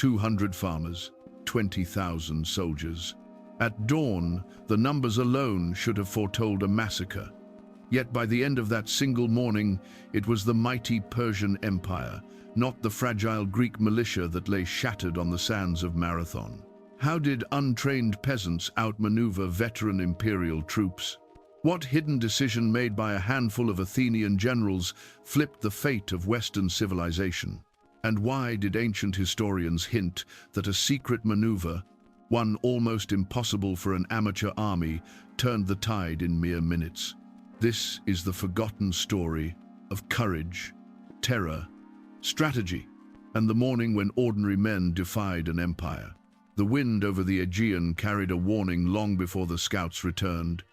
200 farmers, 20,000 soldiers. At dawn, the numbers alone should have foretold a massacre. Yet by the end of that single morning, it was the mighty Persian Empire, not the fragile Greek militia that lay shattered on the sands of Marathon. How did untrained peasants outmaneuver veteran imperial troops? What hidden decision made by a handful of Athenian generals flipped the fate of Western civilization? And why did ancient historians hint that a secret maneuver, one almost impossible for an amateur army, turned the tide in mere minutes? This is the forgotten story of courage, terror, strategy, and the morning when ordinary men defied an empire. The wind over the Aegean carried a warning long before the scouts returned.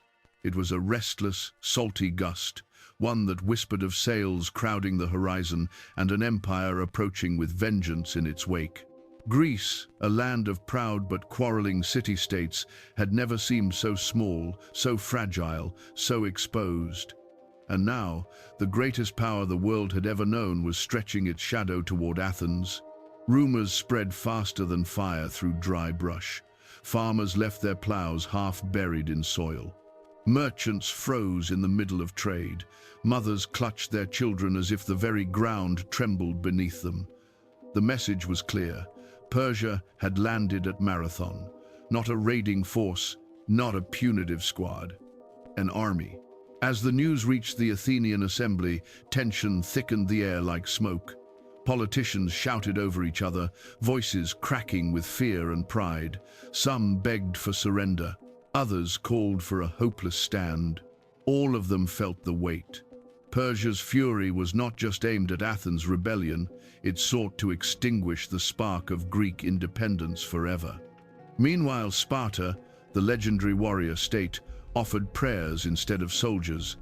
It was a restless, salty gust, one that whispered of sails crowding the horizon and an empire approaching with vengeance in its wake. Greece, a land of proud but quarreling city-states, had never seemed so small, so fragile, so exposed. And now, the greatest power the world had ever known was stretching its shadow toward Athens. Rumors spread faster than fire through dry brush. Farmers left their plows half buried in soil. Merchants froze in the middle of trade. Mothers clutched their children as if the very ground trembled beneath them. The message was clear. Persia had landed at Marathon. Not a raiding force, not a punitive squad. An army. As the news reached the Athenian assembly, tension thickened the air like smoke. Politicians shouted over each other, voices cracking with fear and pride. Some begged for surrender. Others called for a hopeless stand. All of them felt the weight. Persia's fury was not just aimed at Athens' rebellion, it sought to extinguish the spark of Greek independence forever. Meanwhile, Sparta, the legendary warrior state, offered prayers instead of soldiers.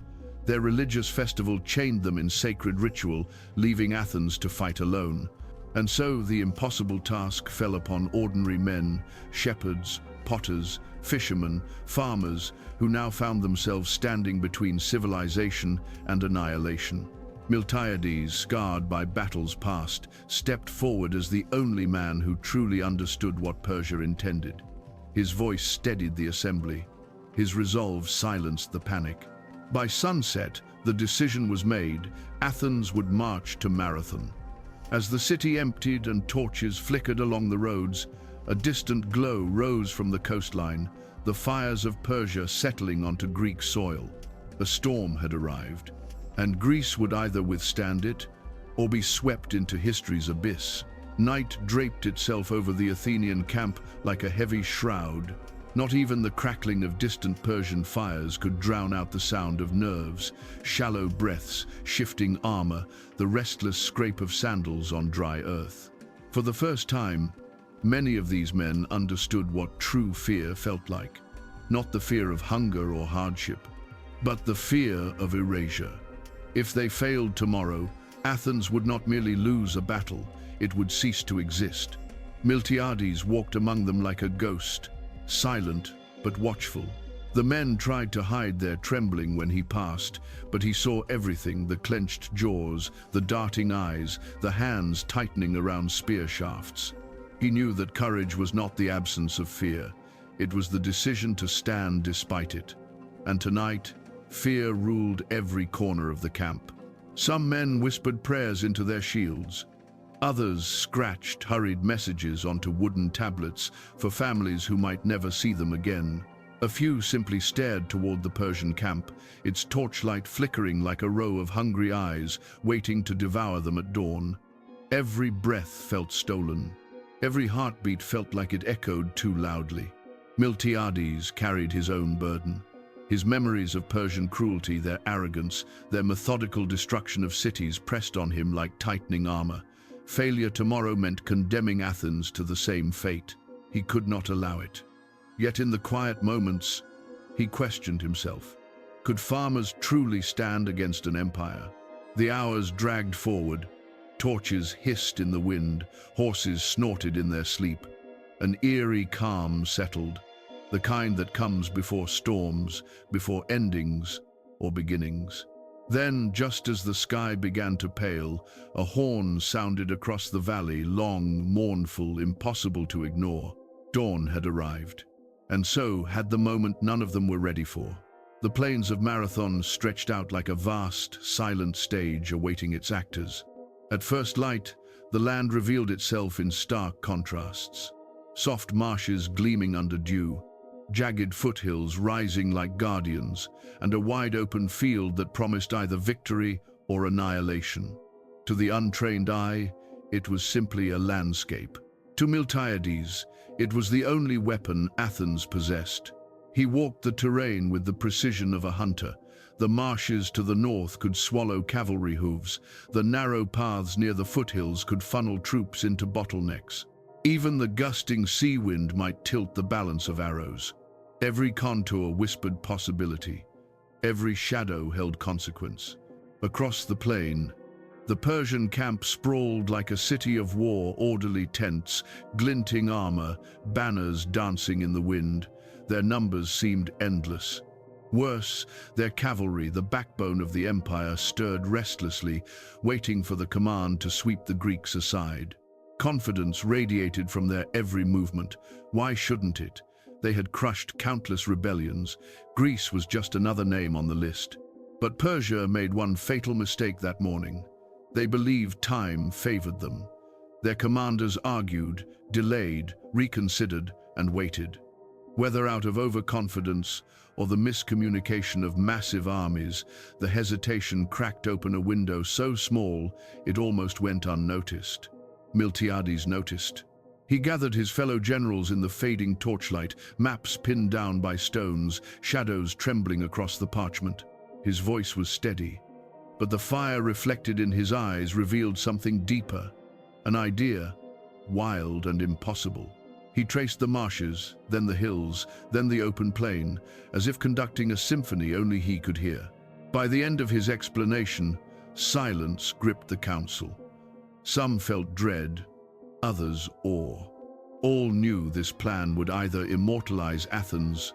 Their religious festival chained them in sacred ritual, leaving Athens to fight alone. And so the impossible task fell upon ordinary men, shepherds, potters, fishermen, farmers, who now found themselves standing between civilization and annihilation. Miltiades, scarred by battles past, stepped forward as the only man who truly understood what Persia intended. His voice steadied the assembly. His resolve silenced the panic. By sunset, the decision was made. Athens would march to Marathon. As the city emptied and torches flickered along the roads, a distant glow rose from the coastline, the fires of Persia settling onto Greek soil. A storm had arrived, and Greece would either withstand it or be swept into history's abyss. Night draped itself over the Athenian camp like a heavy shroud. Not even the crackling of distant Persian fires could drown out the sound of nerves, shallow breaths, shifting armor, the restless scrape of sandals on dry earth. For the first time, many of these men understood what true fear felt like. Not the fear of hunger or hardship, but the fear of erasure. If they failed tomorrow, Athens would not merely lose a battle, it would cease to exist. Miltiades walked among them like a ghost, silent but watchful. The men tried to hide their trembling when he passed, but he saw everything: the clenched jaws, the darting eyes, the hands tightening around spear shafts. He knew that courage was not the absence of fear. It was the decision to stand despite it. And tonight, fear ruled every corner of the camp. Some men whispered prayers into their shields. Others scratched hurried messages onto wooden tablets for families who might never see them again. A few simply stared toward the Persian camp, its torchlight flickering like a row of hungry eyes waiting to devour them at dawn. Every breath felt stolen. Every heartbeat felt like it echoed too loudly. Miltiades carried his own burden. His memories of Persian cruelty, their arrogance, their methodical destruction of cities pressed on him like tightening armor. Failure tomorrow meant condemning Athens to the same fate. He could not allow it. Yet in the quiet moments, he questioned himself. Could farmers truly stand against an empire? The hours dragged forward. Torches hissed in the wind. Horses snorted in their sleep. An eerie calm settled, the kind that comes before storms, before endings or beginnings. Then, just as the sky began to pale, a horn sounded across the valley, long, mournful, impossible to ignore. Dawn had arrived, and so had the moment none of them were ready for. The plains of Marathon stretched out like a vast, silent stage awaiting its actors. At first light, the land revealed itself in stark contrasts. Soft marshes gleaming under dew, jagged foothills rising like guardians, and a wide-open field that promised either victory or annihilation. To the untrained eye, it was simply a landscape. To Miltiades, it was the only weapon Athens possessed. He walked the terrain with the precision of a hunter. The marshes to the north could swallow cavalry hooves. The narrow paths near the foothills could funnel troops into bottlenecks. Even the gusting sea wind might tilt the balance of arrows. Every contour whispered possibility. Every shadow held consequence. Across the plain, the Persian camp sprawled like a city of war, orderly tents, glinting armor, banners dancing in the wind. Their numbers seemed endless. Worse, their cavalry, the backbone of the empire, stirred restlessly, waiting for the command to sweep the Greeks aside. Confidence radiated from their every movement. Why shouldn't it? They had crushed countless rebellions. Greece was just another name on the list. But Persia made one fatal mistake that morning. They believed time favored them. Their commanders argued, delayed, reconsidered, and waited. Whether out of overconfidence or the miscommunication of massive armies, the hesitation cracked open a window so small it almost went unnoticed. Miltiades noticed. He gathered his fellow generals in the fading torchlight, maps pinned down by stones, shadows trembling across the parchment. His voice was steady, but the fire reflected in his eyes revealed something deeper, an idea, wild and impossible. He traced the marshes, then the hills, then the open plain, as if conducting a symphony only he could hear. By the end of his explanation, silence gripped the council. Some felt dread, others awe. All knew this plan would either immortalize Athens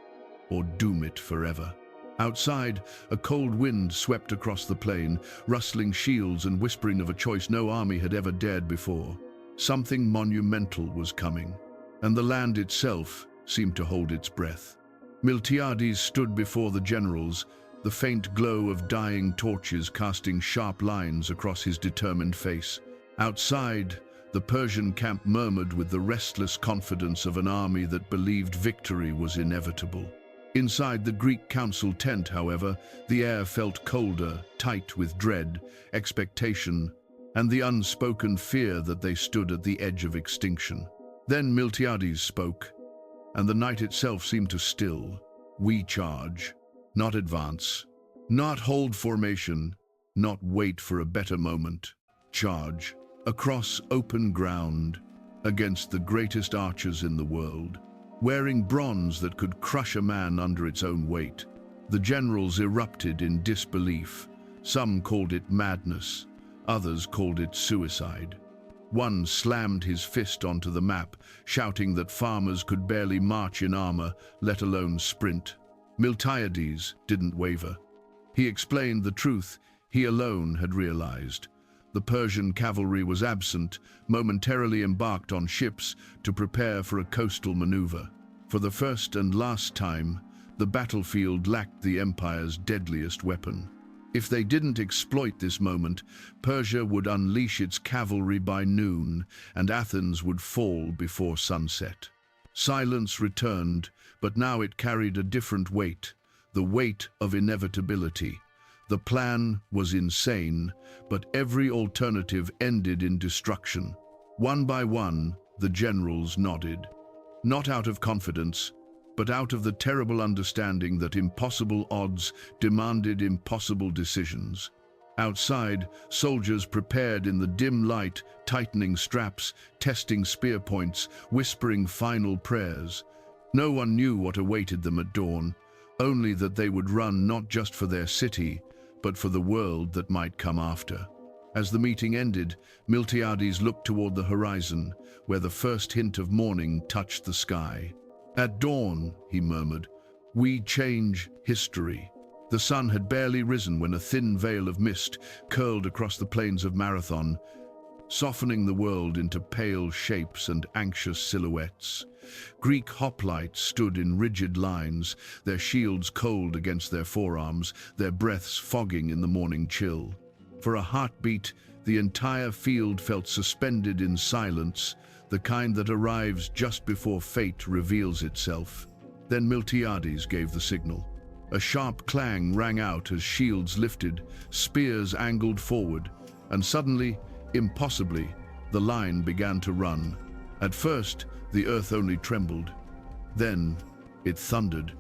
or doom it forever. Outside, a cold wind swept across the plain, rustling shields and whispering of a choice no army had ever dared before. Something monumental was coming, and the land itself seemed to hold its breath. Miltiades stood before the generals, the faint glow of dying torches casting sharp lines across his determined face. Outside, the Persian camp murmured with the restless confidence of an army that believed victory was inevitable. Inside the Greek council tent, however, the air felt colder, tight with dread, expectation, and the unspoken fear that they stood at the edge of extinction. Then Miltiades spoke, and the night itself seemed to still. We charge, not advance, not hold formation, not wait for a better moment. Charge. Across open ground, against the greatest archers in the world, wearing bronze that could crush a man under its own weight. The generals erupted in disbelief. Some called it madness, others called it suicide. One slammed his fist onto the map, shouting that farmers could barely march in armor, let alone sprint. Miltiades didn't waver. He explained the truth he alone had realized. The Persian cavalry was absent, momentarily embarked on ships to prepare for a coastal maneuver. For the first and last time, the battlefield lacked the empire's deadliest weapon. If they didn't exploit this moment, Persia would unleash its cavalry by noon, and Athens would fall before sunset. Silence returned, but now it carried a different weight, the weight of inevitability. The plan was insane, but every alternative ended in destruction. One by one, the generals nodded. Not out of confidence, but out of the terrible understanding that impossible odds demanded impossible decisions. Outside, soldiers prepared in the dim light, tightening straps, testing spear points, whispering final prayers. No one knew what awaited them at dawn, only that they would run not just for their city, but for the world that might come after. As the meeting ended, Miltiades looked toward the horizon, where the first hint of morning touched the sky. At dawn, he murmured, we change history. The sun had barely risen when a thin veil of mist curled across the plains of Marathon, softening the world into pale shapes and anxious silhouettes. Greek hoplites stood in rigid lines, their shields cold against their forearms, their breaths fogging in the morning chill. For a heartbeat, the entire field felt suspended in silence, the kind that arrives just before fate reveals itself. Then Miltiades gave the signal. A sharp clang rang out as shields lifted, spears angled forward, and suddenly, impossibly, the line began to run. At first, the earth only trembled. Then, it thundered.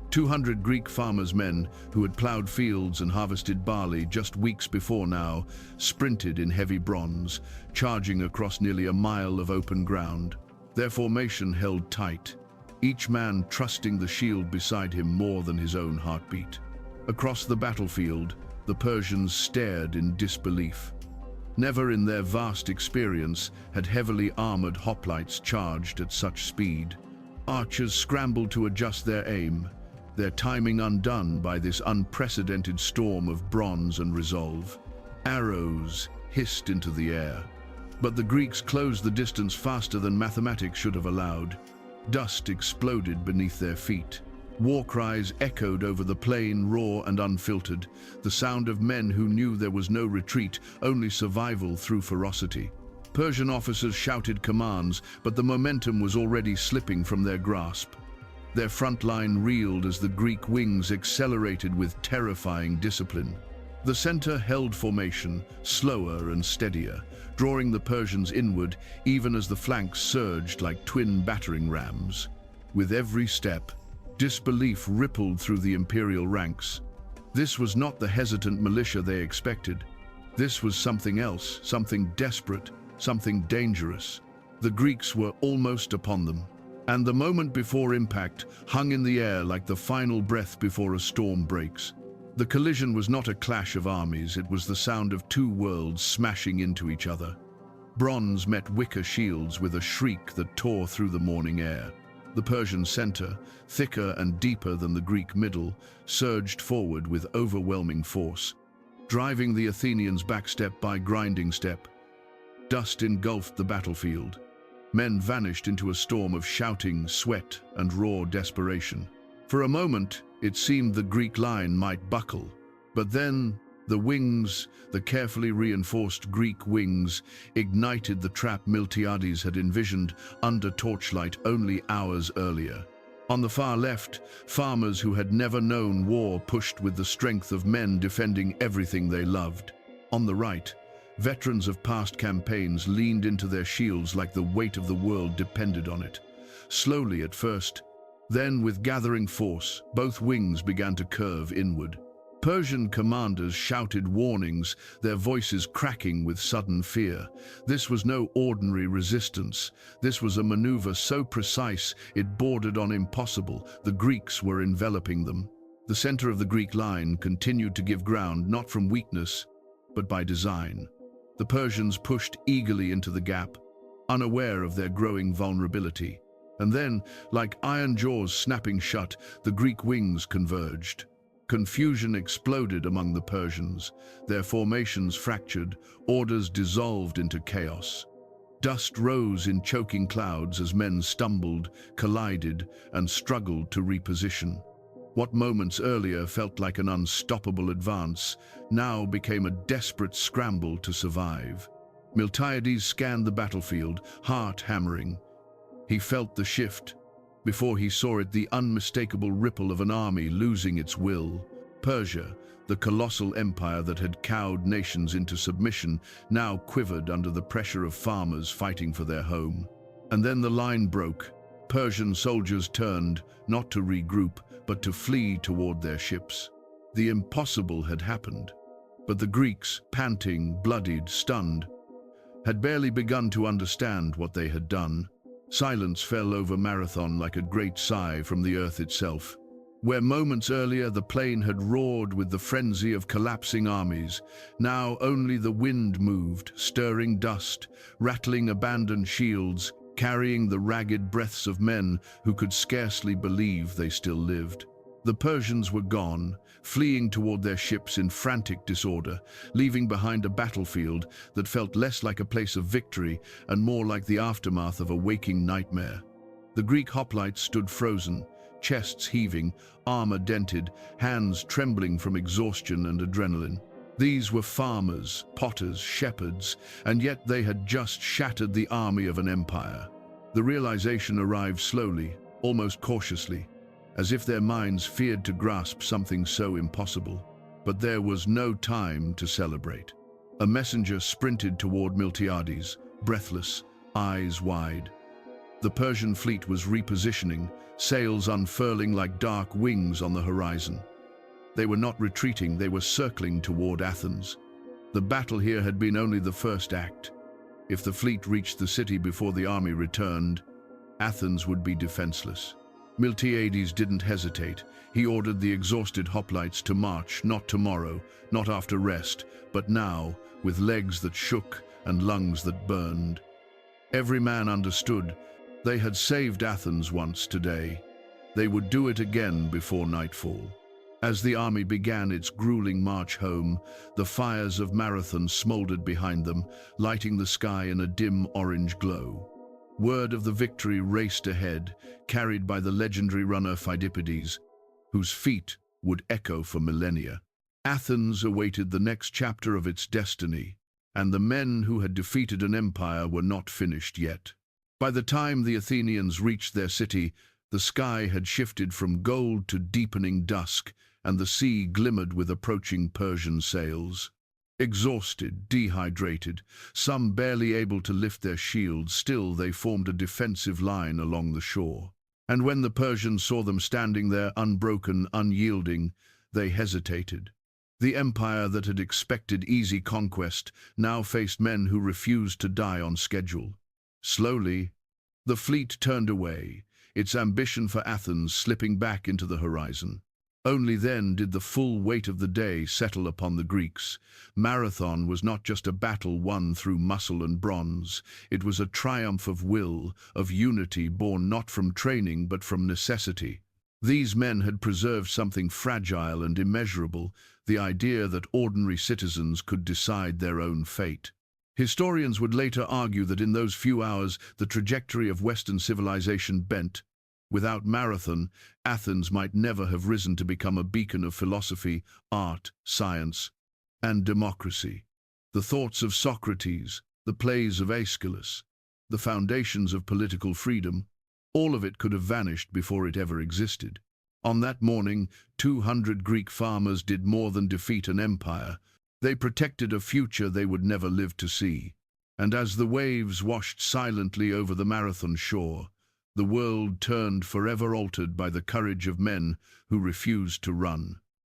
200 Greek farmers' men, who had plowed fields and harvested barley just weeks before now, sprinted in heavy bronze, charging across nearly a mile of open ground. Their formation held tight, each man trusting the shield beside him more than his own heartbeat. Across the battlefield, the Persians stared in disbelief. Never in their vast experience had heavily armored hoplites charged at such speed. Archers scrambled to adjust their aim, their timing undone by this unprecedented storm of bronze and resolve. Arrows hissed into the air, but the Greeks closed the distance faster than mathematics should have allowed. Dust exploded beneath their feet. War cries echoed over the plain, raw and unfiltered, the sound of men who knew there was no retreat, only survival through ferocity. Persian officers shouted commands, but the momentum was already slipping from their grasp. Their front line reeled as the Greek wings accelerated with terrifying discipline. The center held formation, slower and steadier, drawing the Persians inward even as the flanks surged like twin battering rams. With every step, disbelief rippled through the imperial ranks. This was not the hesitant militia they expected. This was something else, something desperate, something dangerous. The Greeks were almost upon them, and the moment before impact hung in the air like the final breath before a storm breaks. The collision was not a clash of armies, it was the sound of two worlds smashing into each other. Bronze met wicker shields with a shriek that tore through the morning air. The Persian center, thicker and deeper than the Greek middle, surged forward with overwhelming force, driving the Athenians back step by grinding step. Dust engulfed the battlefield. Men vanished into a storm of shouting, sweat, and raw desperation. For a moment, it seemed the Greek line might buckle, but then the wings, the carefully reinforced Greek wings, ignited the trap Miltiades had envisioned under torchlight only hours earlier. On the far left, farmers who had never known war pushed with the strength of men defending everything they loved. On the right, veterans of past campaigns leaned into their shields like the weight of the world depended on it. Slowly at first, then with gathering force, both wings began to curve inward. Persian commanders shouted warnings, their voices cracking with sudden fear. This was no ordinary resistance. This was a maneuver so precise it bordered on impossible. The Greeks were enveloping them. The center of the Greek line continued to give ground not from weakness, but by design. The Persians pushed eagerly into the gap, unaware of their growing vulnerability. And then, like iron jaws snapping shut, the Greek wings converged. Confusion exploded among the Persians, their formations fractured, orders dissolved into chaos. Dust rose in choking clouds as men stumbled, collided, and struggled to reposition. What moments earlier felt like an unstoppable advance now became a desperate scramble to survive. Miltiades scanned the battlefield, heart hammering. He felt the shift. Before he saw it, the unmistakable ripple of an army losing its will. Persia, the colossal empire that had cowed nations into submission, now quivered under the pressure of farmers fighting for their home. And then the line broke. Persian soldiers turned, not to regroup, but to flee toward their ships. The impossible had happened. But the Greeks, panting, bloodied, stunned, had barely begun to understand what they had done. Silence fell over Marathon like a great sigh from the earth itself. Where moments earlier the plain had roared with the frenzy of collapsing armies, now only the wind moved, stirring dust, rattling abandoned shields, carrying the ragged breaths of men who could scarcely believe they still lived. The Persians were gone, fleeing toward their ships in frantic disorder, leaving behind a battlefield that felt less like a place of victory and more like the aftermath of a waking nightmare. The Greek hoplites stood frozen, chests heaving, armor dented, hands trembling from exhaustion and adrenaline. These were farmers, potters, shepherds, and yet they had just shattered the army of an empire. The realization arrived slowly, almost cautiously, as if their minds feared to grasp something so impossible. But there was no time to celebrate. A messenger sprinted toward Miltiades, breathless, eyes wide. The Persian fleet was repositioning, sails unfurling like dark wings on the horizon. They were not retreating, they were circling toward Athens. The battle here had been only the first act. If the fleet reached the city before the army returned, Athens would be defenseless. Miltiades didn't hesitate. He ordered the exhausted hoplites to march, not tomorrow, not after rest, but now, with legs that shook and lungs that burned. Every man understood. They had saved Athens once today. They would do it again before nightfall. As the army began its grueling march home, the fires of Marathon smoldered behind them, lighting the sky in a dim orange glow. Word of the victory raced ahead, carried by the legendary runner Phidippides, whose feet would echo for millennia. Athens awaited the next chapter of its destiny, and the men who had defeated an empire were not finished yet. By the time the Athenians reached their city, the sky had shifted from gold to deepening dusk, and the sea glimmered with approaching Persian sails. Exhausted, dehydrated, some barely able to lift their shields, still they formed a defensive line along the shore. And when the Persians saw them standing there, unbroken, unyielding, they hesitated. The empire that had expected easy conquest now faced men who refused to die on schedule. Slowly, the fleet turned away, its ambition for Athens slipping back into the horizon. Only then did the full weight of the day settle upon the Greeks. Marathon was not just a battle won through muscle and bronze. It was a triumph of will, of unity born not from training but from necessity. These men had preserved something fragile and immeasurable, the idea that ordinary citizens could decide their own fate. Historians would later argue that in those few hours the trajectory of Western civilization bent. Without Marathon, Athens might never have risen to become a beacon of philosophy, art, science, and democracy. The thoughts of Socrates, the plays of Aeschylus, the foundations of political freedom, all of it could have vanished before it ever existed. On that morning, 200 Greek farmers did more than defeat an empire. They protected a future they would never live to see. And as the waves washed silently over the Marathon shore, the world turned forever altered by the courage of men who refused to run.